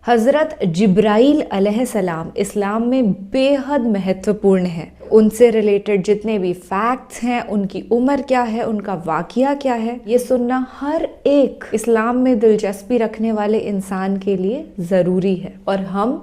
हज़रत जिब्राईल अलैहिस्सलाम इस्लाम में बेहद महत्वपूर्ण है। उनसे रिलेटेड जितने भी फैक्ट्स हैं, उनकी उम्र क्या है, उनका वाक़या क्या है, ये सुनना हर एक इस्लाम में दिलचस्पी रखने वाले इंसान के लिए ज़रूरी है और हम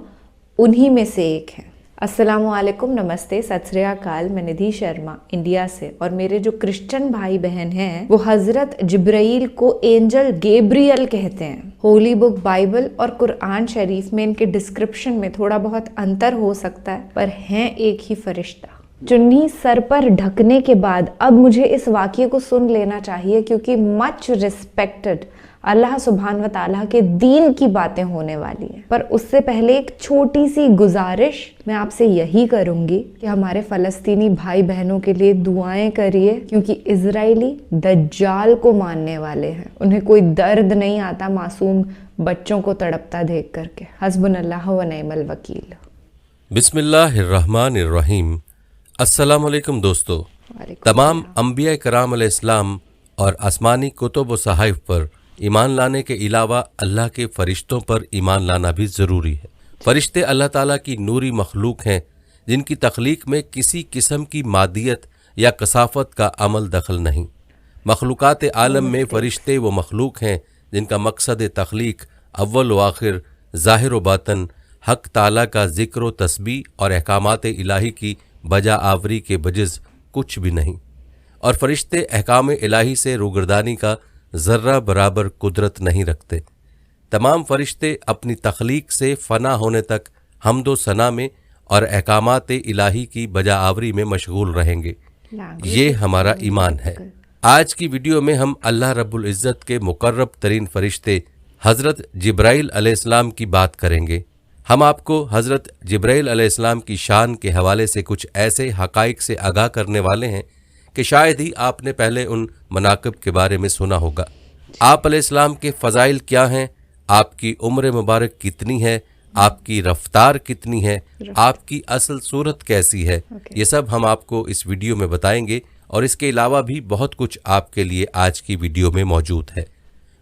उन्हीं में से एक हैं। अस्सलामुअलैकुम, नमस्ते, सत श्री अकाल। मैं निधि शर्मा इंडिया से, और मेरे जो क्रिश्चियन भाई बहन हैं वो हज़रत जिब्राईल को एंजल गैब्रियल कहते हैं। होली बुक बाइबल और कुरान शरीफ में इनके डिस्क्रिप्शन में थोड़ा बहुत अंतर हो सकता है, पर हैं एक ही फरिश्ता। चुन्नी सर पर ढकने के बाद अब मुझे इस वाक़ये को सुन लेना चाहिए, क्योंकि मच रिस्पेक्टेड अल्लाह सुब्हान व ताला के दीन की बातें होने वाली हैं। पर उससे पहले एक छोटी सी गुजारिश मैं आपसे यही करूंगी कि हमारे फ़लस्तीनी भाई बहनों के लिए दुआएं करिए, क्योंकि इजरायली दज्जाल को मानने वाले हैं। उन्हें कोई दर्द नहीं आता मासूम बच्चों को तड़पता देख करके। हस्बुनल्लाह व निअमल वकील। बिस्मिल्लाहिर्रहमानिर्रहीम। अस्सलाम वालेकुम दोस्तों। तमाम अंबिया कराम अलैहिस्सलाम और आसमानी कुतुब व सहाइफ पर ईमान लाने के अलावा अल्लाह के फ़रिश्तों पर ईमान लाना भी ज़रूरी है। फ़रिश्ते अल्लाह ताला की नूरी मखलूक हैं, जिनकी तख्लीक में किसी किस्म की मादियत या कसाफत का अमल दखल नहीं। मखलूक़ात आलम में फ़रिश्ते वो मखलूक हैं जिनका मकसद तख्लीक अव्वल व आखिर ज़ाहिर व बातन हक़ ताला का ज़िक्र व तस्बीह और अहकामात इलाही की बजा आवरी के बजिज़ कुछ भी नहीं, और फ़रिश्ते अहकाम इलाही से रूगर्दानी का ज़र्रा बराबर कुदरत नहीं रखते। तमाम फ़रिश्ते अपनी तख्लीक से फ़ना होने तक हम्दो सना में और अहकामात इलाही की बजा आवरी में मशगूल रहेंगे। ये हमारा ईमान है। आज की वीडियो में हम अल्लाह रब्बुल इज़्ज़त के मुकर्रब तरीन फ़रिश्ते हज़रत जिब्राईल अलैहिस्सलाम की बात करेंगे। हम आपको हज़रत जिब्राईल अलैहिस्सलाम की शान के हवाले से कुछ ऐसे हक़ाइक़ से आगाह करने वाले हैं कि शायद ही आपने पहले उन मनाक़िब के बारे में सुना होगा। आप अलैहिस्सलाम के फ़ज़ाइल क्या हैं, आपकी उम्र मुबारक कितनी है, आपकी रफ्तार कितनी है, आपकी असल सूरत कैसी है, ये सब हम आपको इस वीडियो में बताएंगे। और इसके अलावा भी बहुत कुछ आपके लिए आज की वीडियो में मौजूद है।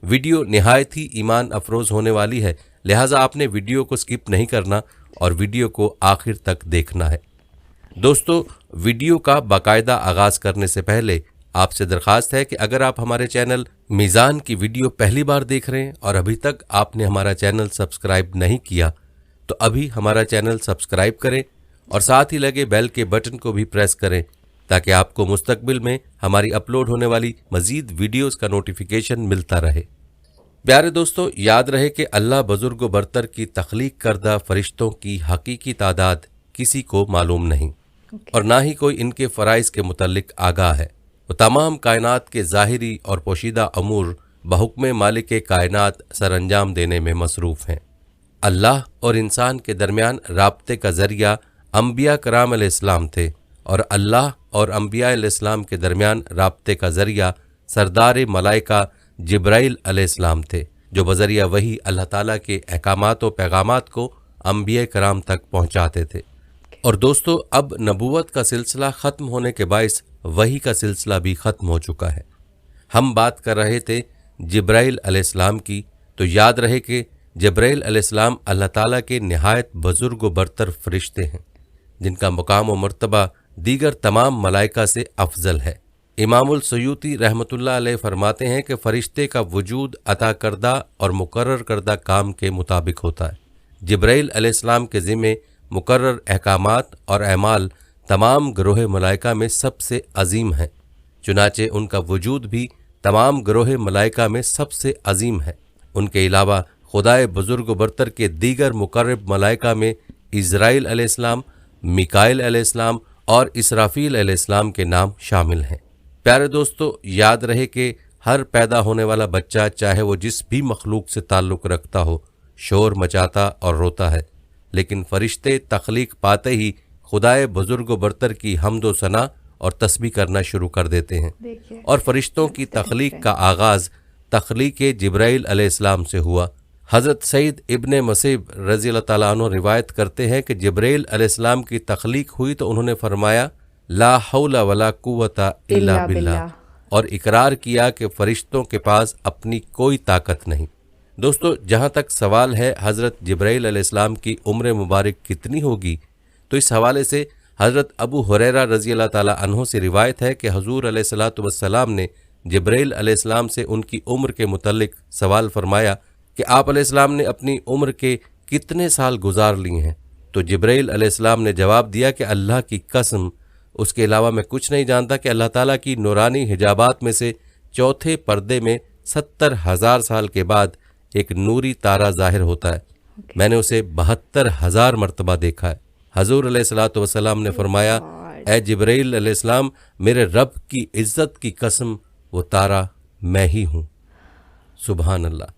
वीडियो निहायत ही ईमान अफरोज़ होने वाली है, लिहाजा आपने वीडियो को स्किप नहीं करना और वीडियो को आखिर तक देखना है। दोस्तों, वीडियो का बाकायदा आगाज़ करने से पहले आपसे दरख्वास्त है कि अगर आप हमारे चैनल मीज़ान की वीडियो पहली बार देख रहे हैं और अभी तक आपने हमारा चैनल सब्सक्राइब नहीं किया, तो अभी हमारा चैनल सब्सक्राइब करें और साथ ही लगे बेल के बटन को भी प्रेस करें, ताकि आपको मुस्तकबिल में हमारी अपलोड होने वाली मज़ीद वीडियोज़ का नोटिफिकेशन मिलता रहे। प्यारे दोस्तों, याद रहे कि अल्लाह बुज़ुर्ग व बरतर की तख्लीक करदा फ़रिश्तों की हकीकी तादाद किसी को मालूम नहीं और ना ही कोई इनके फ़राइज़ के मुतल्लिक आगाह है। वो तमाम कायनात के ज़ाहिरी और पोशीदा अमूर बहुक्म मालिक कायनात सर अंजाम देने में मसरूफ़ हैं। अल्लाह और इंसान के दरमियान राब्ते का ज़रिया अंबिया कराम अलैहिस्सलाम थे, और अल्लाह और अंबिया अलैहिस्सलाम के दरमियान राब्ते का ज़रिया सरदार मलाइका जिब्राईल अलैहिस्सलाम थे, जो बज़रिया वही अल्लाह ताला के अहकामात व पैगामात को अंबिया कराम तक पहुँचाते थे। और दोस्तों, अब नबूवत का सिलसिला ख़त्म होने के बाइस वही का सिलसिला भी ख़त्म हो चुका है। हम बात कर रहे थे जिब्राईल अलैहिस्सलाम की, तो याद रहे कि जिब्राईल अलैहिस्सलाम अल्लाह ताला के निहायत बुज़ुर्ग व बरतर फ़रिश्ते हैं, जिनका मुकाम व मर्तबा दीगर तमाम मलाइका से अफजल है। इमामुल सयूती रहमतुल्लाह अलैह फरमाते हैं कि फ़रिश्ते का वजूद अता करदा और मुकर्रर करदा काम के मुताबिक होता है। जिब्राईल अलैहिस्सलाम के ज़िम्मे मुकर्रर अहकामात और अमाल तमाम ग्रोह मलाइका में सबसे अजीम है, चुनाचे उनका वजूद भी तमाम ग्रोह मलाइका में सबसे अजीम है। उनके अलावा खुदाए बुज़ुर्ग बरतर के दीगर मुकर्रब मलाइका में इज़राइल अलैहिस्सलाम, मिकाइल अलैहिस्सलाम और इसराफील अलैहिस्सलाम के नाम शामिल हैं। प्यारे दोस्तों, याद रहे कि हर पैदा होने वाला बच्चा, चाहे वो जिस भी मखलूक से ताल्लुक़ रखता हो, शोर मचाता और रोता है, लेकिन फ़रिश्ते तख्लीक पाते ही खुदाए बुज़ुर्ग बरतर की हम्दो सना और तस्बीह करना शुरू कर देते हैं। और फ़रिश्तों की तख्लीक का आगाज़ तख्लीक जिब्राईल अलैहिस्सलाम से हुआ। हज़रत सईद इब्ने मसीब रज़ी अल्लाह ताला अन्हु रिवायत करते हैं कि जिब्राईल अलैहिस्सलाम की तख्लीक हुई तो उन्होंने फरमाया, ला हौला वला कुव्वता इल्ला बिल्लाह, और इकरार किया कि फ़रिश्तों के पास अपनी कोई ताकत नहीं। दोस्तों, जहाँ तक सवाल है हज़रत जिब्राईल अलैहिस्सलाम की उम्र मुबारक कितनी होगी, तो इस हवाले से हज़रत अबू हुरैरा रज़ी अल्लाह ताला अन्हो से रिवायत है कि हुज़ूर अलैहिस्सलातु वस्सलाम ने जिब्राईल अलैहिस्सलाम से उनकी उम्र के मुतल्लिक सवाल फरमाया कि आप अलैहिस्सलाम ने अपनी उम्र के कितने साल गुजार लिए हैं। तो जिब्राईल अलैहिस्सलाम ने जवाब दिया कि अल्लाह की कसम, उसके अलावा मैं कुछ नहीं जानता कि अल्लाह ताला की नूरानी हिजाबात में से चौथे पर्दे में 70,000 साल के बाद एक नूरी तारा जाहिर होता है। मैंने उसे 72,000 मरतबा देखा है। हजूर अलैहिस्सलातु वस्सलाम ने फरमाया, ए जिब्राईल अलैहिस्सलाम, मेरे रब की इज्जत की कसम, वो तारा मैं ही हूँ। सुबहान अल्लाह।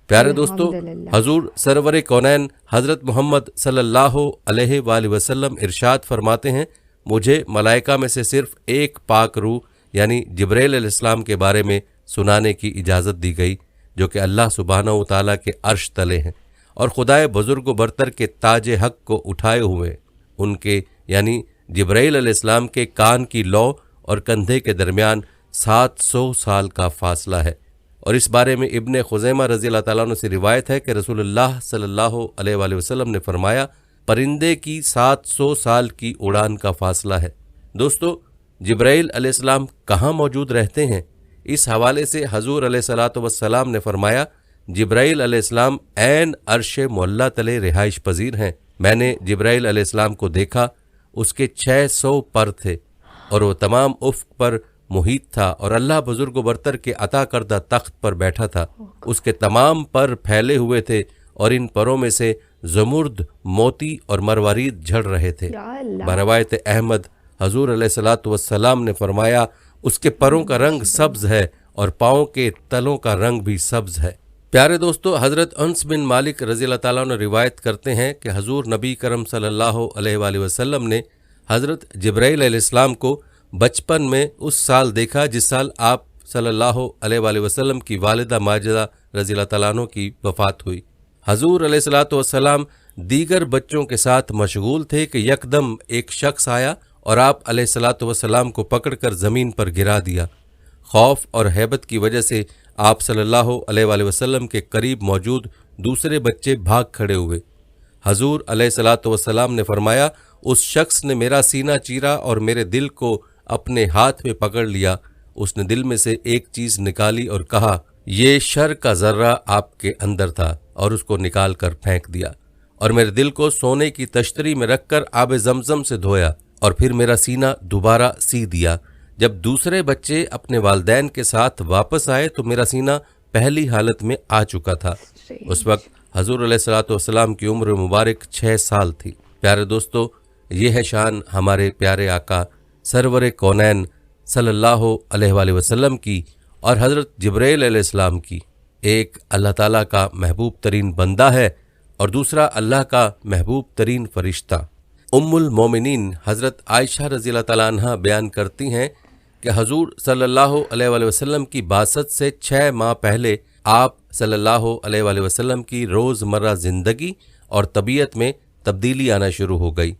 प्यारे दोस्तों, हजूर सरवर कौनैन हज़रत मोहम्मद सल्लल्लाहु अलैहि वसल्लम इरशाद फरमाते हैं, मुझे मलाइका में से सिर्फ एक पाक रूह यानी जिब्राईल अलैहिस्सलाम के बारे में सुनाने की इजाज़त दी गई, जो कि अल्लाह सुब्हानहू तआला के अर्श तले हैं और खुदाए बुजुर्ग बरतर के ताज हक को उठाए हुए उनके यानी जिब्राईल अलैहिस्सलाम के कान की लौ और कंधे के दरमियान 700 साल का फासला है। और इस बारे में इब्ने खुज़ैमा रज़ी अल्लाह ताला अन्हु से रिवायत है कि रसूलुल्लाह सल्लल्लाहु अलैहि वसल्लम ने फरमाया, परिंदे की 700 साल की उड़ान का फासला है। दोस्तों, जिब्राईल अलैहिस्सलाम कहाँ मौजूद रहते हैं? इस हवाले से हजूर अलैहिस्सलातु वस्सलाम ने फरमाया, जिब्राईल अलैहिस्सलाम ऐन अर्श मुअल्ला तले रिहाइश पजीर हैं। मैंने जिब्राईल अलैहिस्सलाम को देखा, उसके 600 पर थे और वो तमाम उफ्क पर मुहित था और अल्लाह बुजुर्ग बरतर के अता करदा तख्त पर बैठा था। उसके तमाम पर फैले हुए थे और इन परों में से ज़मुर्द, मोती और मरवारीद झड़ रहे थे। बरवायत अहमद हजूर अलैहिस्सलातु वस्सलाम ने फरमाया, उसके परों का रंग सब्ज है और पाँव के तलों का रंग भी सब्ज है। प्यारे दोस्तों, हज़रत अनस बिन मालिक रज़ी अल्लाह ताला अन्हु रिवायत करते हैं कि हजूर नबी करम सल्लल्लाहु अलैहि वसल्लम ने हज़रत जिब्राईल अलैहिस्सलाम को बचपन में उस साल देखा जिस साल आप सल्लल्लाहु अलैहि वसल्लम की वालिदा माजिदा रज़ी अल्लाह ताला अन्हा की वफ़ात हुई। हजूर अलैहिस्सलातु वस्सलाम दीगर बच्चों के साथ मशगूल थे कि यकदम एक शख्स आया और आप अलैहिस्सलातु वस्सलाम को पकड़कर ज़मीन पर गिरा दिया। खौफ और हैबत की वजह से आप सल्लल्लाहु अलैहि वसल्लम के करीब मौजूद दूसरे बच्चे भाग खड़े हुए। हजूर अलैहिस्सलातु वस्सलाम ने फरमाया, उस शख्स ने मेरा सीना चीरा और मेरे दिल को अपने हाथ में पकड़ लिया। उसने दिल में से एक चीज़ निकाली और कहा, ये शर का जर्रा आपके अंदर था, और उसको निकाल कर फेंक दिया और मेरे दिल को सोने की तश्तरी में रखकर आब जमजम से धोया और फिर मेरा सीना दोबारा सी दिया। जब दूसरे बच्चे अपने वालिदैन के साथ वापस आए तो मेरा सीना पहली हालत में आ चुका था। उस वक्त हजूर अलैहिस्सलातु वस्सलाम की उम्र मुबारक 6 साल थी। प्यारे दोस्तों, ये है शान हमारे प्यारे आका सरवर कौनैन सल्लल्लाहु अलैहि वसल्लम की और हज़रत जिब्राईल अलैहिस्सलाम की। एक अल्लाह ताला का महबूब तरीन बंदा है और दूसरा अल्लाह का महबूब तरीन फरिश्ता। उम्मुल मोमिनीन हज़रत आयशा रज़ी अल्लाह ताला अन्हा बयान करती हैं कि हजूर सल्लल्लाहु अलैहि वसल्लम की बासत से 6 माह पहले आप सल्लल्लाहु अलैहि वसल्लम की रोज़मर्रा ज़िंदगी और तबीयत में तब्दीली आना शुरू हो गई।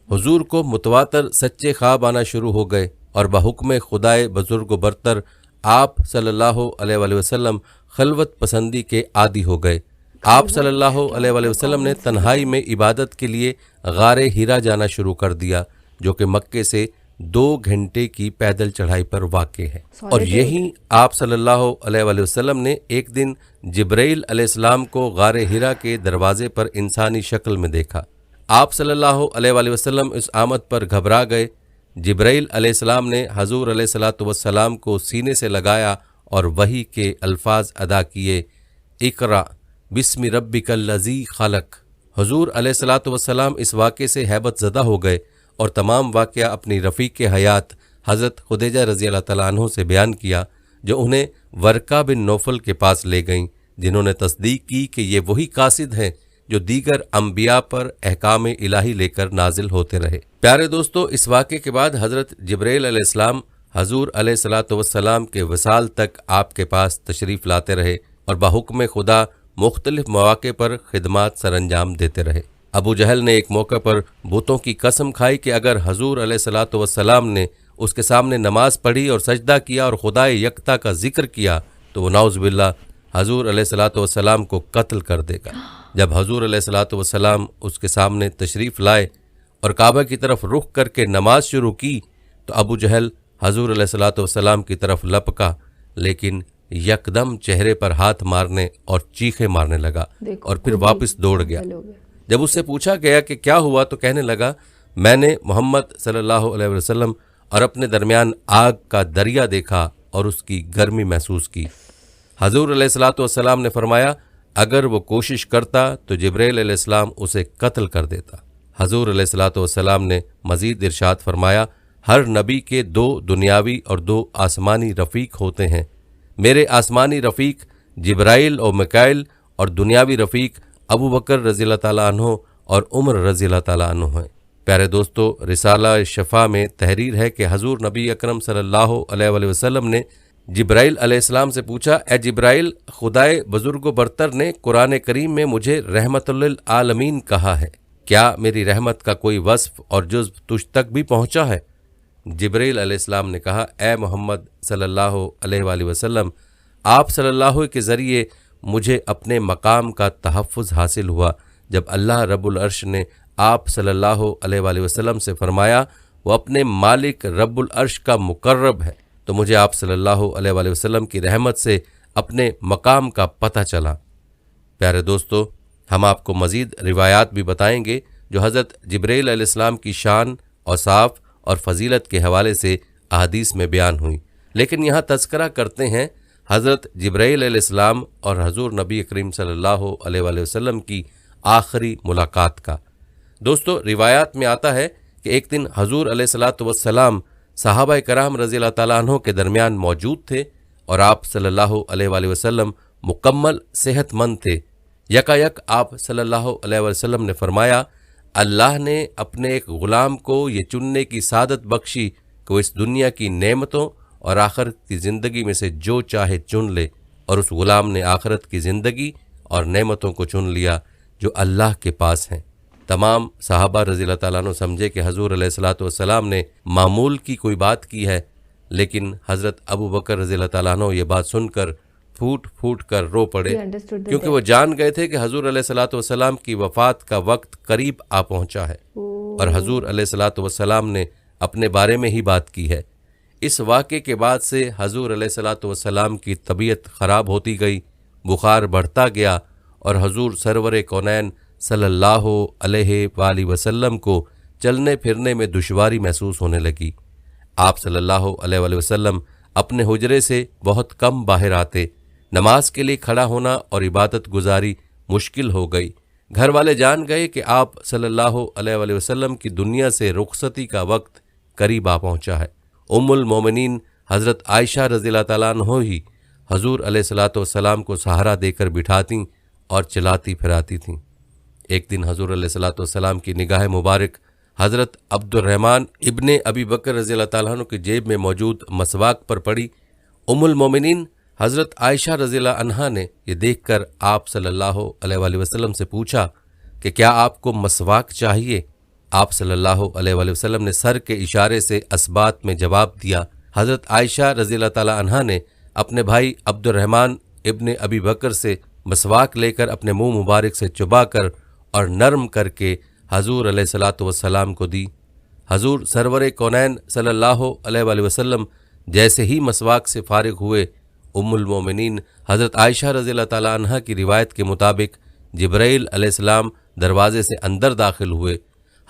हुजूर को मुतवातर सच्चे ख्वाब आना शुरू हो गए और बहुक्म खुदाए बुजुर्ग बरतर आप सल्लल्लाहु अलैहि वसल्लम खलवत पसंदी के आदी हो गए। आप सल्लल्लाहु अलैहि वसल्लम ने तन्हाई में इबादत के लिए गारे हिरा जाना शुरू कर दिया, जो कि मक्के से 2 घंटे की पैदल चढ़ाई पर वाक़े है। और यही आप सल्लल्लाहु अलैहि वसल्लम ने एक दिन जिब्राईल अलैहिस्सलाम को गारे हिरा के दरवाजे पर इंसानी शक्ल में देखा। आप सल्लल्लाहु अलैहि वसल्लम इस आमद पर घबरा गए। जिब्राईल अलैहिस्सलाम ने हजूर अलैहिस्सलातु वस्सलाम को सीने से लगाया और वही के अल्फाज अदा किए, इकरा बिस्मि रब्बिकल लज़ी खलक। हजूर अलैहिस्सलातु वस्सलाम इस वाक़े से हैबत ज़दा हो गए और तमाम वाक़या अपनी रफ़ीक हयात हज़रत खुदैजा रज़ी अल्लाह तआला अन्हु से बयान किया, जो उन्हें वर्का बिन नौफल के पास ले गईं, जिन्होंने तस्दीक की कि ये वही कासिद हैं जो दीगर अंबिया पर अहकाम इलाही लेकर नाजिल होते रहे। प्यारे दोस्तों, इस वाक़े के बाद हज़रत जिब्राईल अलैहिस्सलाम हजूर अलैहिस्सलातु वस्सलाम के वसाल तक आपके पास तशरीफ़ लाते रहे और बाहुक्म खुदा मुख्तलिफ मौक़े पर खिदमात सरअंजाम देते रहे। अबू जहल ने एक मौके पर बुतों की कसम खाई कि अगर हजूर अलैहिस्सलातु वस्सलाम ने उसके सामने नमाज पढ़ी और सजदा किया और खुदाए यकता का जिक्र किया तो वो नाउज़ बिल्लाह हजूर अलैहिस्सलातु वस्सलाम को कत्ल कर देगा। जब हजूर अलैहिस्सलातु वस्सलाम उसके सामने तशरीफ़ लाए और काबा की तरफ रुख करके नमाज शुरू की तो अबू जहल हजूर अलैहिस्सलातु वस्सलाम की तरफ लपका, लेकिन यकदम चेहरे पर हाथ मारने और चीखे मारने लगा और फिर वापस दौड़ गया। जब उससे पूछा गया कि क्या हुआ तो कहने लगा, मैंने मोहम्मद सल्लल्लाहु अलैहि वसल्लम और अपने दरमियान आग का दरिया देखा और उसकी गर्मी महसूस की। हजूर अलैहिस्सलातु वस्सलाम ने फरमाया, अगर वो कोशिश करता तो जिब्राइल अलैहिस्सलाम उसे कत्ल कर देता। हजूर अलैहिस्सलातु वस्सलाम ने मज़ीद इरशाद फरमाया, हर नबी के 2 दुनियावी और 2 आसमानी रफ़ीक होते हैं। मेरे आसमानी रफ़ीक जिब्राइल और मिकाइल और दुनियावी रफ़ीक अबू बकर रज़ियल्लाहु ताला अन्हु और उमर रज़ियल्लाहु ताला अन्हु हैं। प्यारे दोस्तों, रिसाला शफ़ा में तहरीर है कि हजूर नबी अकरम सल्लल्लाहु अलैहि वसल्लम ने जिब्राइल अलैहिस्सलाम से पूछा, ए जिब्राइल, खुदाए बुजुर्ग बरतर ने कुरान करीम में मुझे रहमतुल लिल आलमीन कहा है, क्या मेरी रहमत का कोई वस्फ और जुज़्व तुझ तक भी पहुँचा है? जिब्राइल अलैहिस्सलाम ने कहा, ए मोहम्मद सल्लल्लाहु अलैहि वसल्लम, आप सल्लल्लाहु के ज़रिए मुझे अपने मकाम का तहफ़्फ़ुज़ हासिल हुआ जब अल्लाह रब्बुल अर्श ने आप सल्लल्लाहु अलैहि वसल्लम से फरमाया वो अपने मालिक रब्बुल अर्श का मुकर्रब है, तो मुझे आप सल्लल्लाहु अलैहि वसल्लम की रहमत से अपने मकाम का पता चला। प्यारे दोस्तों, हम आपको मज़ीद रिवायात भी बताएंगे जो हज़रत जिब्राइल अलैहिस्सलाम की शान औसाफ और फजीलत के हवाले से अहादीस में बयान हुई, लेकिन यहाँ तज़किरा करते हैं हज़रत जिब्राइल अलैहिस्सलाम और हजूर नबी करीम सल्लल्लाहु अलैहि वसल्लम की आखिरी मुलाकात का। दोस्तों, रिवायात में आता है कि एक दिन हजूर अलैहिस्सलातु वस्सलाम सहाबा कराम रज़ियल्लाहु ताला अन्हु के दरमियान मौजूद थे और आप सल्लल्लाहु अलैहि वसल्लम मुकम्मल सेहतमंद थे। यकायक आप सल्लल्लाहु अलैहि वसल्लम ने फरमाया, अल्लाह ने अपने एक ग़ुलाम को ये चुनने की सादत बख्शी कि वो इस दुनिया की नेमतों और आखिरत की ज़िंदगी में से जो चाहे चुन ले, और उस ग़ुलाम ने आखिरत की ज़िंदगी और नेमतों को चुन लिया जो अल्लाह के पास हैं। तमाम सहाबा रज़ियल्लाहु ताला अन्हु समझे कि हजूर अलैहिस्सलातु वस्सलाम ने मामूल की कोई बात की है, लेकिन हज़रत अबू बकर रज़ियल्लाहु ताला अन्हु ये बात सुनकर फूट फूट कर रो पड़े, क्योंकि वो जान गए थे कि हजूर अलैहिस्सलातु वस्सलाम की वफ़ात का वक्त करीब आ पहुँचा है और हजूर अलैहिस्सलातु वस्सलाम ने अपने बारे में ही बात की है। इस वाक़े के बाद से हजूर अलैहिस्सलातु वस्सलाम की तबीयत ख़राब होती गई, बुखार बढ़ता गया और हजूर सरवर कौनैन सल्लल्लाहु अलैहि वसल्लम को चलने फिरने में दुश्वारी महसूस होने लगी। आप सल्लल्लाहु अलैहि वसल्लम अपने हुजरे से बहुत कम बाहर आते, नमाज के लिए खड़ा होना और इबादत गुजारी मुश्किल हो गई। घर वाले जान गए कि आप सल्लल्लाहु अलैहि वसल्लम की दुनिया से रुखसती का वक्त करीब आ पहुँचा है। उम्मुल मोमिनीन हज़रत आयशा रज़ियल्लाहु ताला अन्हा ही हजूर अलैहिस्सलातु वस्सलाम को सहारा देकर बिठाती और चलाती फिराती थीं। एक दिन हजूर अलैहिस्सलातु वस्सलाम की निगाह मुबारक हज़रत अब्दुर्रहमान इब्ने अबी बकर रज़ियल्लाहु ताला अन्हु की जेब में मौजूद मसवाक पर पड़ी। उम्मुल मोमिनीन हज़रत आयशा रज़ियल्लाहु अन्हा ने यह देखकर आप सल्लल्लाहु अलैहि वसल्लम से पूछा कि क्या आपको मसवाक चाहिए? आप सल्लल्लाहु अलैहि वसल्लम ने सर के इशारे से असबात में जवाब दिया। हज़रत आयशा रज़ियल्लाहु ताला अन्हा ने अपने भाई अब्दुर्रहमान इब्ने अबी बकर से मसवाक लेकर अपने मुंह मुबारक से चुबाकर और नरम करके हजूर अलैहिस्सलातु वस्सलाम को दी। हजूर सरवर कौनैन सल्लल्लाहु अलैहि वसल्लम जैसे ही मसवाक से फारिग हुए, उम्मुल मोमिनीन हज़रत आयशा रज़ियल्लाहु ताला अन्हा की रिवायत के मुताबिक जिब्राइल अलैहिस्सलाम दरवाजे से अंदर दाखिल हुए।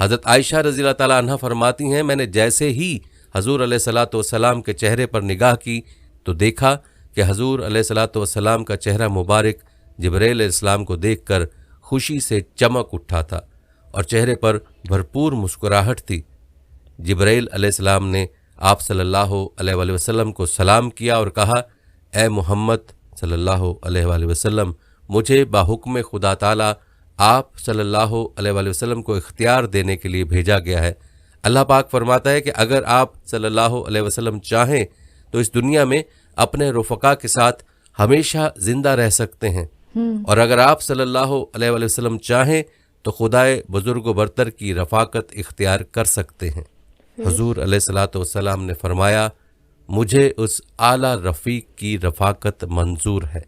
हज़रत आयशा रज़ियल्लाहु ताला अन्हा फरमाती हैं, मैंने जैसे ही हजूर अलैहिस्सलातु वस्सलाम के चेहरे पर निगाह की तो देखा कि हजूर अलैहिस्सलातु वस्सलाम का चेहरा मुबारक जिब्राइल अलैहिस्सलाम को देखकर खुशी से चमक उठा था और चेहरे पर भरपूर मुस्कुराहट थी। जिब्राइल अलैहिस्सलाम ने आप सल्लल्लाहु अलैहि वसल्लम को सलाम किया और कहा, ए मोहम्मद सल्लल्लाहु अलैहि वसल्लम, मुझे बाहुक्म खुदा ताला आप सल्लल्लाहु अलैहि वसल्लम को इख्तियार देने के लिए भेजा गया है। अल्लाह पाक फरमाता है कि अगर आप सल्लल्लाहु अलैहि वसल्लम चाहें तो इस दुनिया में अपने रुफ़क़ा के साथ हमेशा ज़िंदा रह सकते हैं, और अगर आप सल्लल्लाहु अलैहि वसल्लम चाहें तो खुदाए बुजुर्ग बरतर की रफ़ाकत इख्तियार कर सकते हैं। हुजूर अलैहिस्सलातु वस्सलाम ने फरमाया, मुझे उस आला रफ़ीक की रफ़ाकत मंजूर है।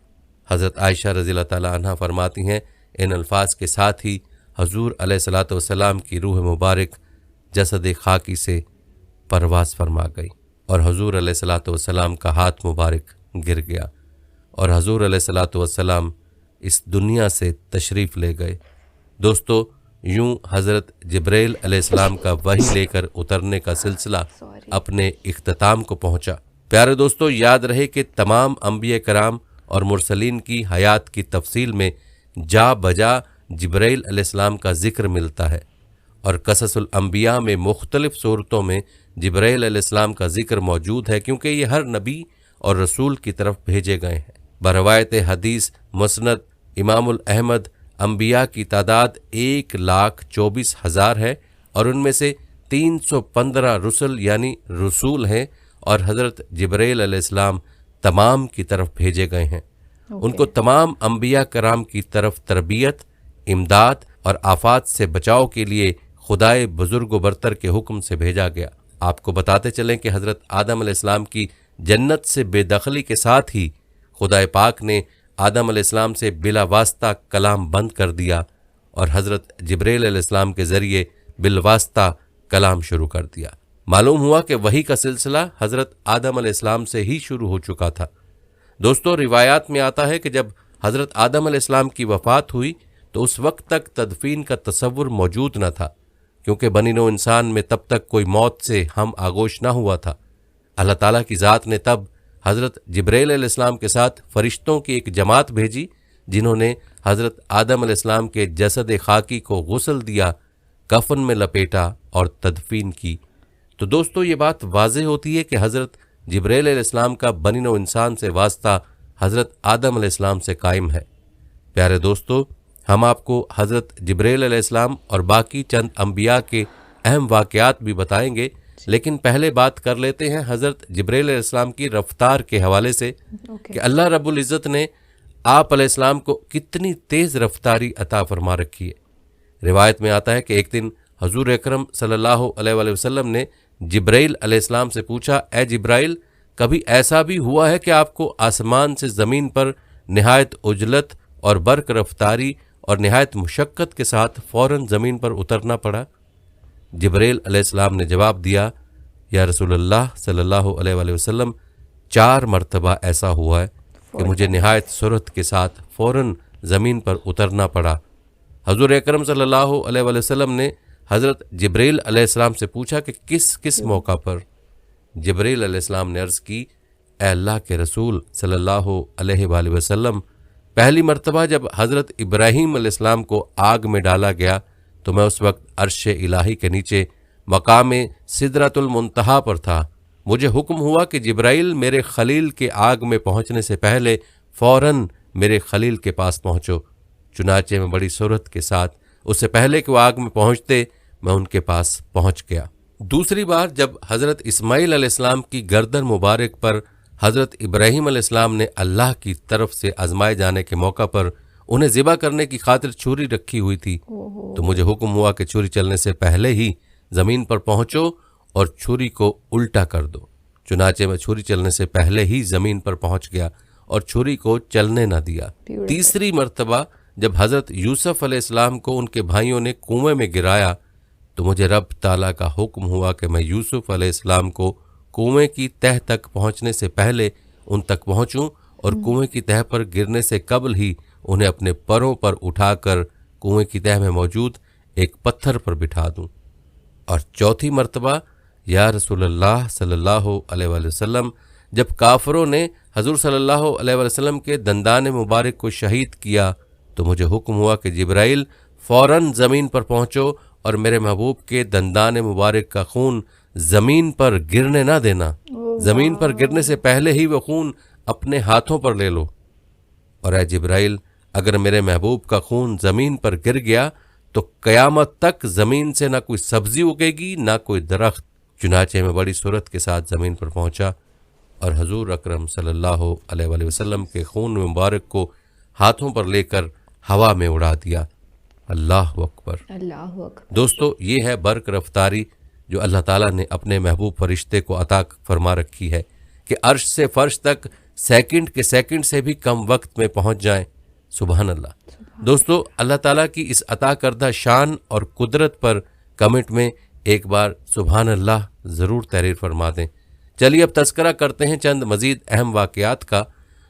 हज़रत आयशा रज़ियल्लाहु ताला अन्हा फरमाती हैं, इन अल्फाज के साथ ही हजूर अलैहिस्सलातु वस्सलाम की रूह मुबारक जसद खाकी से परवाज़ फरमा गई और हजूर अलैहिस्सलातु वस्सलाम का हाथ मुबारक गिर गया और हजूर अलैहिस्सलातु वस्सलाम इस दुनिया से तशरीफ़ ले गए। दोस्तों, यूं हज़रत जिब्राइल अलैहिस्सलाम का वही लेकर उतरने का सिलसिला अपने इख्तिताम को पहुंचा। प्यारे दोस्तों, याद रहे कि तमाम अंबिया कराम और मुरसलीन की हयात की तफसील में जा बजा जिब्राइल अलैहिस्सलाम का जिक्र मिलता है और कससुल अंबिया में मुख्तलिफ सूरतों में जिब्राइल अलैहिस्सलाम का जिक्र मौजूद है, क्योंकि ये हर नबी और रसूल की तरफ भेजे गए हैं। बरवायत हदीस मुस्नद इमामुल अहमद अंबिया की तादाद 1,24,000 है और उनमें से 315 रुसल यानी रसूल हैं और हज़रत जिब्राइल अलैहिस्सलाम तमाम की तरफ भेजे गए हैं। उनको तमाम अंबिया कराम की तरफ तरबियत, इमदाद और आफात से बचाव के लिए खुदाए बुजुर्ग व बरतर के हुक्म से भेजा गया। आपको बताते चलें कि हज़रत आदम अलैहिस्सलाम की जन्नत से बेदखली के साथ ही खुदाए पाक ने आदम अलैहिस्सलाम से बिला वास्ता कलाम बंद कर दिया और हज़रत जिब्राइल अलैहिस्सलाम के ज़रिए बिलवास्ता कलाम शुरू कर दिया। मालूम हुआ कि वही का सिलसिला हज़रत आदम अलैहिस्सलाम से ही शुरू हो चुका था। दोस्तों, रिवायात में आता है कि जब हज़रत आदम अलैहिस्सलाम की वफ़ात हुई तो उस वक्त तक तदफीन का तसव्वुर मौजूद न था, क्योंकि बनी नौ इंसान में तब तक कोई मौत से हम आगोश न हुआ था। अल्लाह ताला की ज़ात ने तब हज़रत जिब्राइल अलैहिस्सलाम के साथ फ़रिश्तों की एक जमात भेजी, जिन्होंने हज़रत आदम अलैहिस्सलाम के जसद खाकी को गुस्ल दिया, कफन में लपेटा और तदफीन की। तो दोस्तों, ये बात वाज़ेह होती है कि हज़रत जिब्राइल अलैहिस्सलाम का बनी नौ इंसान से वास्ता हज़रत आदम अलैहिस्सलाम से कायम है। प्यारे दोस्तों, हम आपको हज़रत जिब्राइल अलैहिस्सलाम और बाकी चंद अंबिया के अहम वाक़यात भी बताएंगे, लेकिन पहले बात कर लेते हैं हज़रत जिब्राइल अलैहिस्सलाम की रफ्तार के हवाले से कि अल्लाह रब्बुल इज़्ज़त ने आप अलैहिस्सलाम को कितनी तेज़ रफ्तारी अता फरमा रखी है। रिवायत में आता है कि एक दिन हजूर अकरम सल्लल्लाहु अलैहि वसल्लम ने जिब्राइल अलैहिस्सलाम से पूछा, ए जिब्राइल, कभी ऐसा भी हुआ है कि आपको आसमान से ज़मीन पर निहायत उजलत और बर्क रफ्तारी और निहायत मुशक्क़त के साथ फ़ौरन ज़मीन पर उतरना पड़ा? जिब्राइल अलैहिस्सलाम ने जवाब दिया, या रसूलुल्लाह सल्लल्लाहु अलैहि वसल्लम, 4 मरतबा ऐसा हुआ है कि मुझे निहायत सुरत के साथ फ़ौरन ज़मीन पर उतरना पड़ा। हजूर अकरम सल्लल्लाहु अलैहि वसल्लम ने हज़रत जिब्राइल अलैहिस्सलाम से पूछा कि किस किस मौका पर? जिब्राइल अलैहिस्सलाम ने अर्ज़ की, ए अल्लाह के रसूल सल्लल्लाहु अलैहि वसल्लम, पहली मरतबा जब हज़रत इब्राहीम अलैहिस्सलाम को आग में डाला गया तो मैं उस वक्त अर्श इलाही के नीचे मकामे सिदरतुल मुंतहा पर था। मुझे हुक्म हुआ कि जिब्राइल मेरे खलील के आग में पहुंचने से पहले फ़ौरन मेरे खलील के पास पहुंचो। चुनाचे में बड़ी सूरत के साथ उससे पहले कि वो आग में पहुंचते मैं उनके पास पहुंच गया। दूसरी बार जब हज़रत इस्माइल अलैहिस्सलाम की गर्दन मुबारक पर हज़रत इब्राहीम अलैहिस्सलाम ने अल्लाह की तरफ से आजमाए जाने के मौका पर उन्हें ज़िबा करने की खातिर छुरी रखी हुई थी, तो मुझे हुक्म हुआ कि छुरी चलने से पहले ही ज़मीन पर पहुंचो और छुरी को उल्टा कर दो। चुनाचे में छुरी चलने से पहले ही ज़मीन पर पहुंच गया और छुरी को चलने न दिया। तीसरी मरतबा जब हज़रत यूसुफ अलैहिस्सलाम को उनके भाइयों ने कुएं में गिराया तो मुझे रब ताला का हुक्म हुआ कि मैं यूसुफ अलैहिस्सलाम को कुएं की तह तक पहुंचने से पहले उन तक पहुंचूं और कुएं की तह पर गिरने से कबल ही उन्हें अपने परों पर उठाकर कुएं की तह में मौजूद एक पत्थर पर बिठा दूं। और चौथी मरतबा या रसूलुल्लाह सल्लल्लाहु अलैहि वसल्लम, जब काफरों ने हजूर सल्लल्लाहु अलैहि वसल्लम के दंदान मुबारक को शहीद किया तो मुझे हुक्म हुआ कि जिब्राइल फ़ौरन ज़मीन पर पहुंचो और मेरे महबूब के दंदान मुबारक का खून ज़मीन पर गिरने ना देना। ज़मीन पर गिरने से पहले ही वो खून अपने हाथों पर ले लो। और ऐ जिब्राइल, अगर मेरे महबूब का खून ज़मीन पर गिर गया तो क़यामत तक ज़मीन से ना कोई सब्ज़ी उगेगी ना कोई दरख्त। चुनाचे में बड़ी सूरत के साथ ज़मीन पर पहुंचा और हजूर अकरम सल्लल्लाहु अलैहि वसल्लम के खून मुबारक को हाथों पर लेकर हवा में उड़ा दिया। अल्लाह अकबर, अल्लाह अकबर। दोस्तों, ये है बर्क रफ्तारी जो अल्लाह ताला ने अपने महबूब फरिश्ते को अता फरमा रखी है कि अर्श से फर्श तक सेकंड के सेकंड से भी कम वक्त में पहुंच जाएं। सुभान अल्लाह। दोस्तों, अल्लाह ताला की इस अता करदा शान और कुदरत पर कमेंट में एक बार सुभान अल्लाह ज़रूर तहरीर फरमा दें। चलिए अब तज़किरा करते हैं चंद मज़ीद अहम वाक़यात का।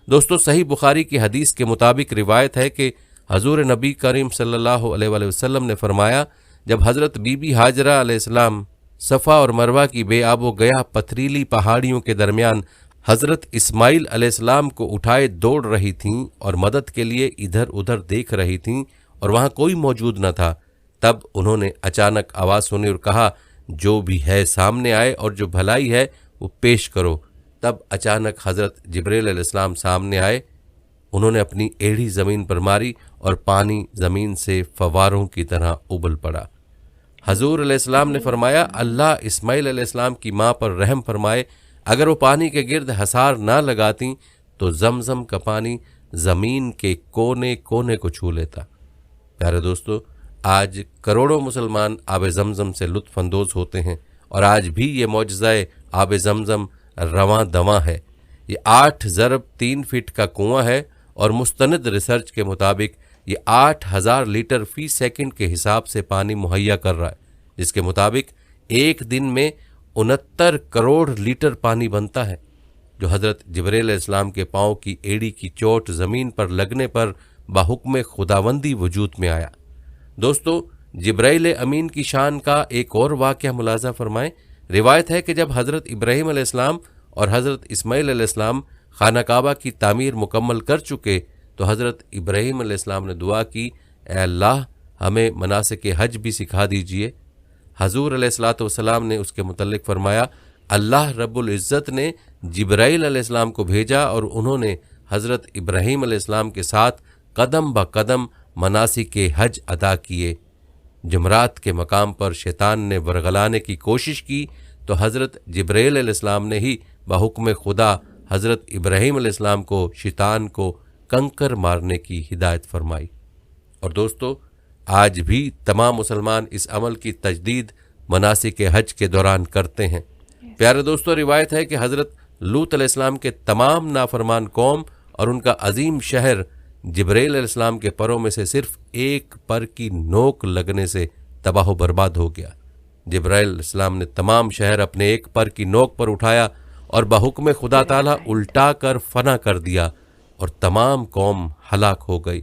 दोस्तों, सही बुखारी की हदीस के मुताबिक रिवायत है कि हजूर नबी करीम सल्लल्लाहु अलैहि वसल्लम ने फरमाया, जब हज़रत बीबी हाजरा अलैहिस्सलाम सफ़ा और मरवा की बेआबो गया पथरीली पहाड़ियों के दरमियान हज़रत इस्माइल अलैहिस्सलाम को उठाए दौड़ रही थीं और मदद के लिए इधर उधर देख रही थीं और वहाँ कोई मौजूद न था, तब उन्होंने अचानक आवाज़ सुनी और कहा, जो भी है सामने आए और जो भलाई है वो पेश करो। तब अचानक हज़रत जिब्रील अलैहिस्सलाम सामने आए। उन्होंने अपनी एड़ी ज़मीन पर मारी और पानी ज़मीन से फवारों की तरह उबल पड़ा। हजूर अलैहिस्सलाम ने फरमाया, अल्लाह इस्माइल अलैहिस्सलाम की माँ पर रहम फरमाए, अगर वो पानी के गिर्द हसार ना लगाती तो जमजम का पानी ज़मीन के कोने कोने को छू लेता। प्यारे दोस्तों, आज करोड़ों मुसलमान आब जमजम से लुत्फ़ अंदोज़ होते हैं और आज भी ये मौजज़ाए आब जमजम रवां दवां है। ये 8 ज़रब 3 फीट का कुआं है और मुस्तनद रिसर्च के मुताबिक ये 8000 लीटर फ़ी सेकंड के हिसाब से पानी मुहैया कर रहा है, जिसके मुताबिक एक दिन में 69 करोड़ लीटर पानी बनता है, जो हज़रत जिब्रील अलैहिस्सलाम के पाँव की एड़ी की चोट ज़मीन पर लगने पर बाहुक्म खुदावंदी वजूद में आया। दोस्तों, जिब्राइल अमीन की शान का एक और वाक़या मुलाज़ा फरमाएं। रिवायत है कि जब हज़रत इब्राहीम अलैहिस्सलाम और हज़रत इस्माइल अलैहिस्सलाम खाना काबा की तामीर मुकम्मल कर चुके तो हज़रत इब्राहीम अलैहिस्सलाम ने दुआ की, ए अल्लाह, हमें मनासिक हज भी सिखा दीजिए। हजूर अलैहिस्सलातु वस्सलाम ने उसके मुतल्लिक फरमाया, अल्लाह रब्बुल इज़्ज़त ने जिब्राइल अलैहिस्सलाम को भेजा और उन्होंने हज़रत इब्राहीम अलैहिस्सलाम के साथ कदम ब कदम मनासिक हज अदा किए। जुमरात के मकाम पर शैतान ने वरगलाने की कोशिश की तो हज़रत जिब्राइल अलैहिस्सलाम ने ही बहुक्म खुदा हज़रत इब्राहीम अलैहिस्सलाम को शैतान को कंकर मारने की हिदायत फरमाई। और दोस्तों, आज भी तमाम मुसलमान इस अमल की तजदीद मनासिक हज के दौरान करते हैं। प्यारे दोस्तों, रिवायत है कि हज़रत लूत अलैहिस्सलाम के तमाम नाफरमान कौम और उनका अजीम शहर जिब्राइल अलैहिस्सलाम के परों में से सिर्फ एक पर की नोक लगने से तबाह बर्बाद हो गया। जिब्राइल अलैहिस्सलाम ने तमाम शहर अपने एक पर की नोक पर उठाया और बहुक्म खुदा ताला उल्टा कर फना कर दिया और तमाम कौम हलाक हो गई।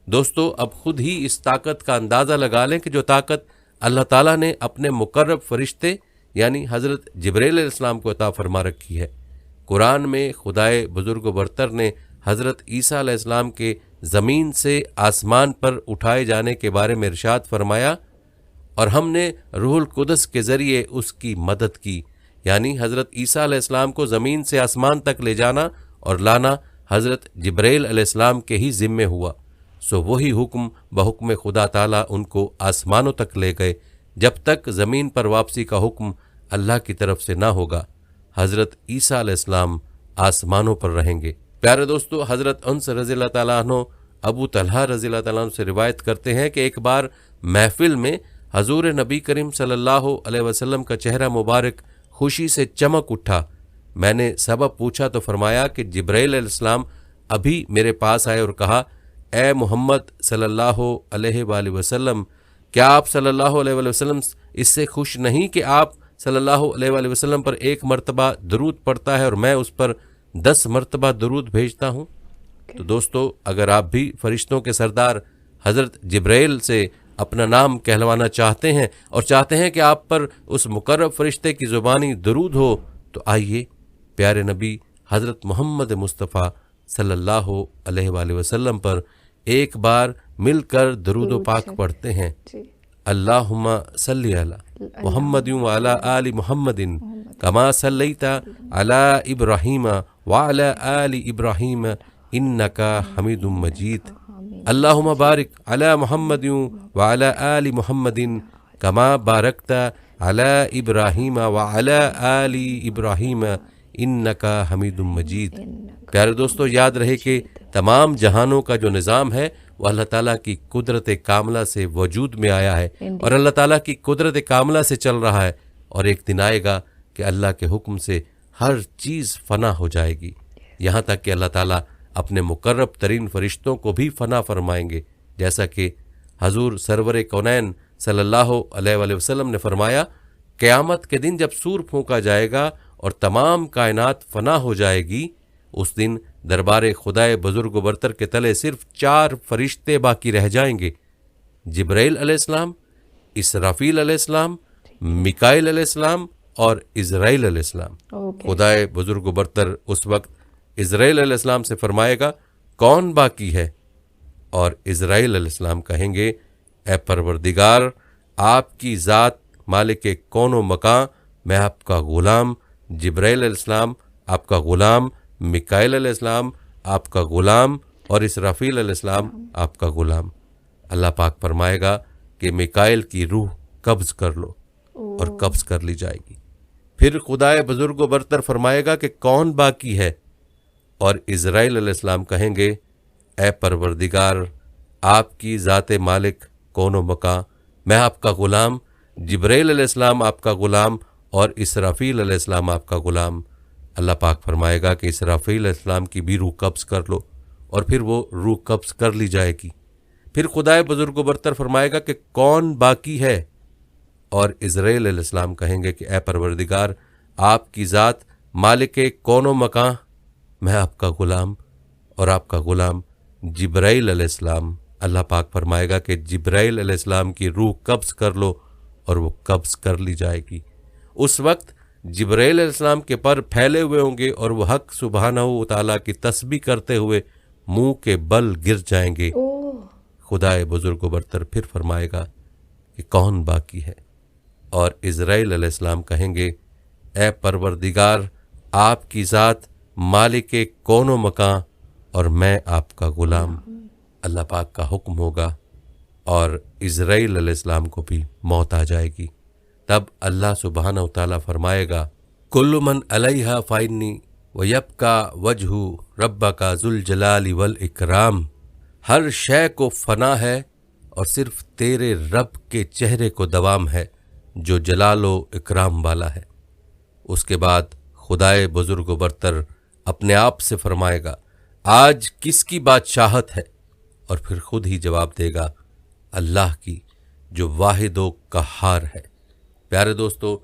दोस्तों, अब खुद ही इस ताकत का अंदाज़ा लगा लें कि जो ताकत अल्लाह ताला ने अपने मुकर्रब फरिश्ते यानी हज़रत जिब्राइल अलैहिस्सलाम को अता फरमा रखी है। कुरान में खुदाए बुजुर्ग बरतर ने हज़रत ईसा अलैहिस्सलाम के ज़मीन से आसमान पर उठाए जाने के बारे में इरशाद फरमाया, और हमने रूहुल कुदस के ज़रिए उसकी मदद की, यानी हज़रत ईसा अलैहिस्सलाम को ज़मीन से आसमान तक ले जाना और लाना हज़रत जिब्राइल अलैहिस्सलाम के ही ज़िम्मे हुआ। सो वही हुक्म बहुक्म खुदा ताला उनको आसमानों तक ले गए जब तक ज़मीन पर वापसी का हुक्म अल्लाह की तरफ से ना होगा। हज़रत ईसा अलैहिस्सलाम आसमानों पर रहेंगे। प्यारे दोस्तों, हज़रत उन्स रज़ियल्लाहु ताला अन्हु अबू तलहा रज़ियल्लाहु ताला अन्हु से रिवायत करते हैं कि एक बार महफिल में हजूर नबी करीम सल्लल्लाहु अलैहि वसल्लम का चेहरा मुबारक खुशी से चमक उठा। मैंने सबब पूछा तो फरमाया कि जिब्राइल अलैहिस्सलाम अभी मेरे पास आए और कहा, ए मोहम्मद सल्लल्लाहु अलैहि वसल्लम, क्या आप सल्लल्लाहु अलैहि वसल्लम इससे खुश नहीं कि आप सल्लल्लाहु अलैहि वसल्लम पर एक मर्तबा दरूद पढ़ता है और मैं उस पर 10 मर्तबा दरूद भेजता हूँ। तो दोस्तों, अगर आप भी फरिश्तों के सरदार हज़रत जिब्राइल से अपना नाम कहलवाना चाहते हैं और चाहते हैं कि आप पर उस मुकर्रब फरिश्ते की ज़ुबानी दरूद हो, तो आइए प्यारे नबी हज़रत मोहम्मद मुस्तफ़ा सल्लल्लाहु अलैहि वसल्लम पर एक बार मिलकर दरूद पाक पढ़ते हैं। अल्लाहुम्मा सल्ली अला मुहम्मदिन व अला आलि मुहम्मदिन कमा सल्लैता अला इब्राहीम व अला आलि इब्राहीम इन्नका हमीदुम मजीद। अल्लाहुम्मा बारिक अला मुहम्मदिन व अला आलि मुहम्मदिन कमा बारकता अला इब्राहीम व अला आलि इब्राहीम इन्नका हमीदुम मजीद। प्यारे दोस्तों, याद रहे कि तमाम जहानों का जो निज़ाम है वो अल्लाह ताला की कुदरत कामला से वजूद में आया है और अल्लाह ताला की कुदरत कामला से चल रहा है, और एक दिन आएगा कि अल्लाह के हुक्म से हर चीज़ फना हो जाएगी। यहाँ तक कि अल्लाह ताला अपने मुकर्रब तरीन फरिश्तों को भी फना फरमाएंगे, जैसा कि हजूर सरवर कौनैन सल्लल्लाहु अलैहि वसल्लम ने फरमाया, क़यामत के दिन जब सूर फूंका जाएगा और तमाम कायनात फना हो जाएगी, उस दिन दरबार खुदाए बुजुर्ग बरतर के तले सिर्फ 4 फरिश्ते बाकी रह जाएंगे, जिब्राइल अलैहिस्सलाम, इसराफील अलैहिस्सलाम, मिकाइल अलैहिस्सलाम और इज़राइल अलैहिस्सलाम। खुदाए बुजुर्ग बरतर उस वक्त इज़राइल अलैहिस्सलाम से फरमाएगा, कौन बाकी है? और इज़राइल अलैहिस्सलाम कहेंगे, ए परवरदिगार, आपकी ज़ात मालिक कौनो मकां, मैं आपका ग़ुलाम। जिब्राइल अलैहिस्सलाम आपका ग़ुलाम, मिकाइल अलैहिस्सलाम आपका ग़ुलाम और इसराफील अलैहिस्सलाम आपका ग़ुलाम। अल्लाह पाक फरमाएगा कि मिकाइल की रूह कब्ज़ कर लो और कब्ज़ कर ली जाएगी। फिर खुदाए बुजुर्ग बरतर फरमाएगा कि कौन बाकी है? और इज़राइल अलैहिस्सलाम कहेंगे, ए परवरदिगार, आपकी ज़ाते मालिक कौनो मकां, मैं आपका ग़ुलाम। जिब्राइल अलैहिस्सलाम आपका ग़ुलाम और इसराफील अलैहिस्सलाम आपका ग़ुलाम। अल्लाह पाक फरमाएगा कि इसराफील अलैहिस्सलाम की भी रूह कब्ज़ कर लो और फिर वो रूह कब्ज़ कर ली जाएगी। फिर खुदाए बुजुर्ग बरतर फरमाएगा कि कौन बाकी है? और इज़राइल अलैहिस्सलाम कहेंगे कि ए परवरदिगार, आपकी ज़ात मालिक कौनो मकां, मैं आपका ग़ुलाम और आपका ग़ुलाम जिब्राइल अलैहिस्सलाम। अल्लाह पाक फरमाएगा कि जिब्राइल अलैहिस्सलाम की रूह कब्ज़ कर लो और वो कब्ज़ कर ली जाएगी। उस वक्त जिब्राइल अलैहिस्सलाम के पर फैले हुए होंगे और वो हक सुब्हानहू तआला की तस्बीह करते हुए मुंह के बल गिर जाएंगे। खुदाए बुजुर्ग बरतर फिर फरमाएगा कि कौन बाकी है? और इज़राइल अलैहिस्सलाम कहेंगे, ए परवरदिगार, आपकी ज़ात मालिक कौनो मकां और मैं आपका ग़ुलाम। अल्लाह पाक का हुक्म होगा और इज़राइल अलैहिस्सलाम को भी मौत आ जाएगी। तब अल्लाह सुब्हानहू तआला फरमाएगा, कुल्लु मन अलैहा फ़ाइन्नी व यब्का वजहु रब्बका ज़ुल जलाली वल इकराम। हर शय को फना है और सिर्फ तेरे रब के चेहरे को दवाम है जो जलालो इकराम वाला है। उसके बाद खुदाए बुजुर्ग बरतर अपने आप से फरमाएगा, आज किसकी बादशाहत है? और फिर खुद ही जवाब देगा, अल्लाह की, जो वाहिदो कहार है। प्यारे दोस्तों,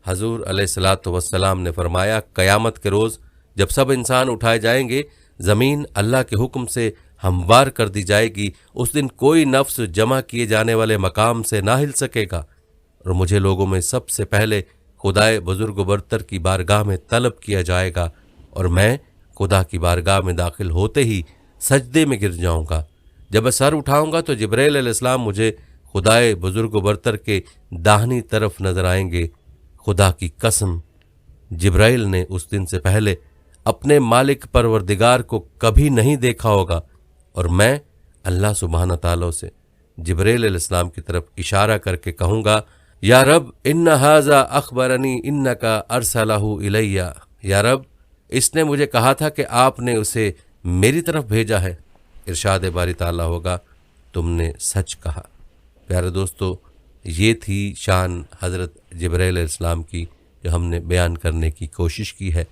हजूर अलैहिस्सलातु वस्सलाम ने फरमाया, क़यामत के रोज़ जब सब इंसान उठाए जाएंगे, ज़मीन अल्लाह के हुक्म से हमवार कर दी जाएगी। उस दिन कोई नफ्स जमा किए जाने वाले मकाम से ना हिल सकेगा और मुझे लोगों में सबसे पहले खुदाए बुजुर्ग बरतर की बारगाह में तलब किया जाएगा और मैं खुदा की बारगाह में दाखिल होते ही सजदे में गिर जाऊंगा। जब मैं सर उठाऊंगा तो जिब्राइल अलैहिस्सलाम मुझे खुदाए बुजुर्ग बरतर के दाहिनी तरफ नजर आएंगे। खुदा की कसम, जिब्राइल ने उस दिन से पहले अपने मालिक परवरदिगार को कभी नहीं देखा होगा और मैं अल्लाह सुब्हानहू तआला से जिब्राइल अलैहिस्सलाम की तरफ इशारा करके कहूँगा, या रब, इन्ना हाज़ा अखबरनी इन्नका अरसलहु इलैया। या रब, इसने मुझे कहा था कि आपने उसे मेरी तरफ भेजा है। इरशाद बारी ताला होगा, तुमने सच कहा। प्यारे दोस्तों, ये थी शान हज़रत जिब्राइल अलैहिस्सलाम की जो हमने बयान करने की कोशिश की है।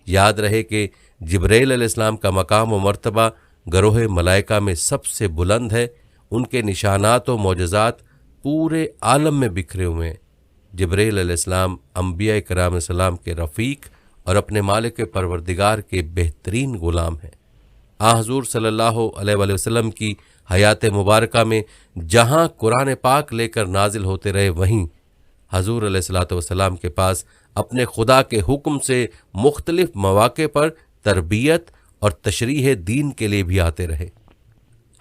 याद रहे कि जिब्राइल अलैहिस्सलाम का मकाम व मर्तबा गरोह मलाइका में सबसे बुलंद है। उनके निशानात व मौजज़ात पूरे आलम में बिखरे हुए हैं। जिब्राइल अलैहिस्सलाम अंबिया किराम सलाम के रफ़ीक और अपने मालिक परवरदिगार के बेहतरीन ग़ुलाम हैं। हज़ूर सल्लल्लाहु अलैहि वसल्लम की हयात मुबारका में जहाँ कुरान पाक लेकर नाजिल होते रहे, वहीं हज़ूर अलैहिस्सलातु वस्सलाम के पास अपने खुदा के हुक्म से मुख्तलिफ मौक़े पर तरबियत और तशरीह दीन के लिए भी आते रहे।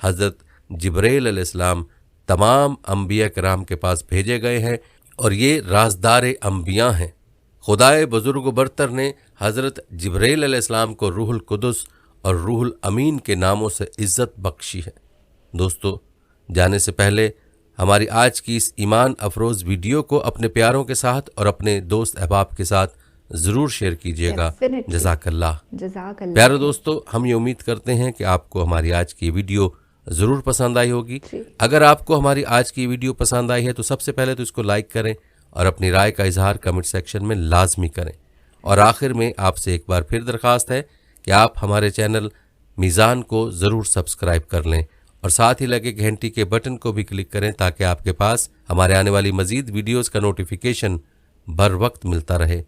हज़रत जिब्राइल अलैहिस्सलाम तमाम अंबिया किराम के पास भेजे गए हैं और ये राजदार अंबिया हैं। खुदाए बुजुर्ग बरतर ने हज़रत जिब्राइल अलैहिस्सलाम को रूहुल कुदस और रूहुल अमीन के नामों से इज़्ज़त बख्शी है। दोस्तों, जाने से पहले हमारी आज की इस ईमान अफरोज़ वीडियो को अपने प्यारों के साथ और अपने दोस्त अहबाब के साथ ज़रूर शेयर कीजिएगा। जज़ाकल्लाह। प्यारे दोस्तों, हम ये उम्मीद करते हैं कि आपको हमारी आज की वीडियो ज़रूर पसंद आई होगी। अगर आपको हमारी आज की वीडियो पसंद आई है तो सबसे पहले तो इसको लाइक करें और अपनी राय का इजहार कमेंट सेक्शन में लाजमी करें। और आखिर में आपसे एक बार फिर दरख्वास्त है कि आप हमारे चैनल मीज़ान को ज़रूर सब्सक्राइब कर लें और साथ ही लगे घंटी के बटन को भी क्लिक करें ताकि आपके पास हमारे आने वाली मज़ीद वीडियोज़ का नोटिफिकेशन बर वक्त मिलता रहे।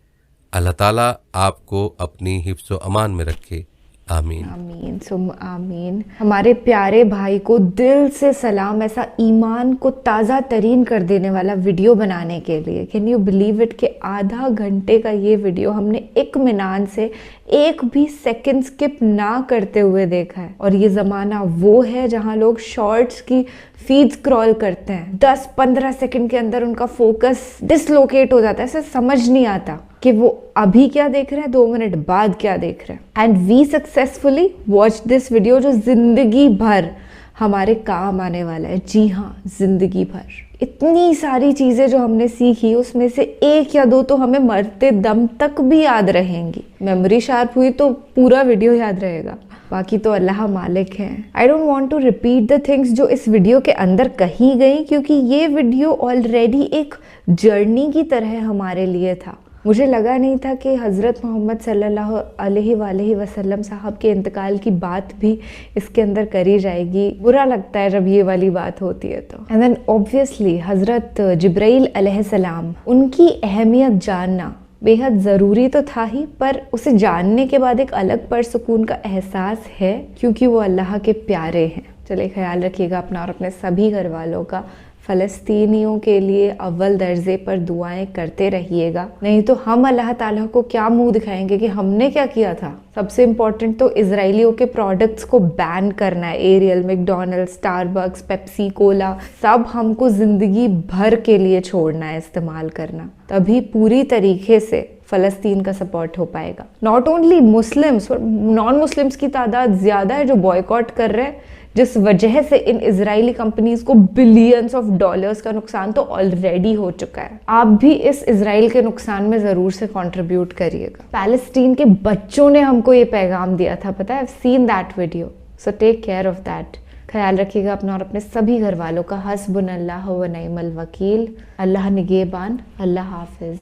अल्लाह ताला आपको अपनी हिफ्ज़ व अमान में रखे। आमीन आमीन सुम आमीन। हमारे प्यारे भाई को दिल से सलाम, ऐसा ईमान को ताज़ा तरीन कर देने वाला वीडियो बनाने के लिए। कैन यू बिलीव इट कि आधा घंटे का ये वीडियो हमने इत्मीनान से एक भी सेकंड स्किप ना करते हुए देखा है। और ये ज़माना वो है जहाँ लोग शॉर्ट्स की फीड स्क्रॉल करते हैं, 10-15 सेकंड के अंदर उनका फोकस डिसलोकेट हो जाता है। ऐसे समझ नहीं आता कि वो अभी क्या देख रहे हैं, 2 मिनट बाद क्या देख रहे हैं। And we successfully watch this video जो जिंदगी भर हमारे काम आने वाला है। जी हाँ, जिंदगी भर इतनी सारी चीज़ें जो हमने सीखी, उसमें से 1 या 2 तो हमें मरते दम तक भी याद रहेंगी। मेमोरी शार्प हुई तो पूरा वीडियो याद रहेगा, बाकी तो अल्लाह मालिक है। I don't want to repeat the things जो इस वीडियो के अंदर कही गई, क्योंकि ये वीडियो ऑलरेडी एक जर्नी की तरह हमारे लिए था। मुझे लगा नहीं था कि हज़रत मोहम्मद सल्लल्लाहु अलैहि वसल्लम साहब के इंतकाल की बात भी इसके अंदर करी जाएगी। बुरा लगता है जब ये वाली बात होती है तो। एंड देन ऑब्वियसली हज़रत जिब्राइल अलैहिस्सलाम, उनकी अहमियत जानना बेहद ज़रूरी तो था ही, पर उसे जानने के बाद एक अलग परसुकून का एहसास है, क्योंकि वो अल्लाह के प्यारे हैं। चलिए ख्याल रखिएगा अपना और अपने सभी घर वालों का। फ़लस्तीनियों के लिए अव्वल दर्जे पर दुआएं करते रहिएगा, नहीं तो हम अल्लाह ताला को क्या मुंह दिखाएंगे कि हमने क्या किया था। सबसे इम्पोर्टेंट तो इजराइलियों के प्रोडक्ट्स को बैन करना है। Ariel, McDonald's, Starbucks, Pepsi, cola, सब हमको ज़िंदगी भर के लिए छोड़ना है इस्तेमाल करना, तभी पूरी तरीके से फ़लस्तीन का सपोर्ट हो पाएगा। Not only Muslims, non Muslims की तादाद ज़्यादा है जो बॉयकॉट कर रहे हैं, जिस वजह से इन इजरायली कंपनीज को बिलियंस ऑफ डॉलर्स का नुकसान तो ऑलरेडी हो चुका है। आप भी इस इजराइल के नुकसान में ज़रूर से कंट्रीब्यूट करिएगा। पैलेस्टीन के बच्चों ने हमको ये पैगाम दिया था, पता है, I've seen that video, so take care of that। ख्याल रखिएगा अपना और अपने सभी घर वालों का। हस्बुनल्लाह व निअमल वकील। अल्लाह निगहबान। अल्लाह हाफिज।